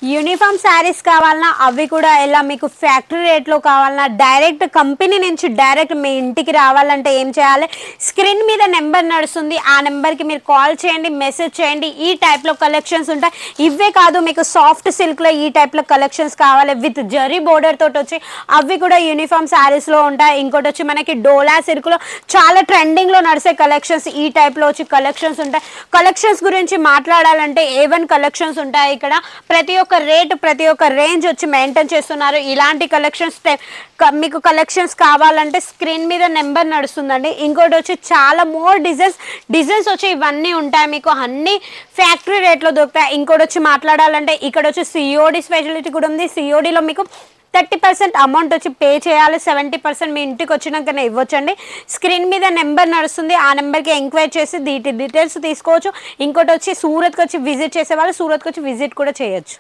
Uniform saris కావాలన్నా అవి కూడా ఎలా మీకు ఫ్యాక్టరీ రేట్లో కావాలన్నా డైరెక్ట్ కంపెనీ నుంచి డైరెక్ట్ మీ ఇంటికి రావాలంటే ఏం చేయాలి, స్క్రీన్ మీద నెంబర్ నడుస్తుంది, ఆ నెంబర్కి మీరు కాల్ చేయండి, మెసేజ్ చేయండి. ఈ టైప్లో కలెక్షన్స్ ఉంటాయి. ఇవే కాదు, మీకు సాఫ్ట్ సిల్క్లో ఈ టైప్లో కలెక్షన్స్ కావాలి విత్ జరీ బోర్డర్ తోటి వచ్చి అవి కూడా యూనిఫామ్ శారీస్లో ఉంటాయి. ఇంకోటి వచ్చి మనకి డోలా సిల్క్లో చాలా ట్రెండింగ్లో నడిసే కలెక్షన్స్ ఈ టైప్లో వచ్చి కలెక్షన్స్ ఉంటాయి. కలెక్షన్స్ గురించి మాట్లాడాలంటే A1 కలెక్షన్స్ ఉంటాయి. ఇక్కడ ప్రతి ఒక్క రేట్ ప్రతి ఒక్క రేంజ్ వచ్చి మెయింటైన్ చేస్తున్నారు. ఇలాంటి కలెక్షన్స్ మీకు కలెక్షన్స్ కావాలంటే స్క్రీన్ మీద నెంబర్ నడుస్తుందండి. ఇంకోటి వచ్చి చాలా మోర్ డిజైన్స్ వచ్చి ఇవన్నీ ఉంటాయి, మీకు అన్ని ఫ్యాక్టరీ రేట్లో దొరుకుతాయి. ఇంకోటి వచ్చి మాట్లాడాలంటే ఇక్కడ వచ్చి సిఓడి స్పెషాలిటీ కూడా ఉంది. సిఓడిలో మీకు 30% అమౌంట్ వచ్చి పే చేయాలి, 70% మీ ఇంటికి వచ్చినాకనే ఇవ్వచ్చండి. స్క్రీన్ మీద నెంబర్ నడుస్తుంది, ఆ నెంబర్కి ఎంక్వైరీ చేసి డీటెయిల్స్ తీసుకోవచ్చు. ఇంకోటి వచ్చి సూరత్కి వచ్చి విజిట్ చేసే వాళ్ళు సూరత్కి వచ్చి విజిట్ కూడా చేయొచ్చు.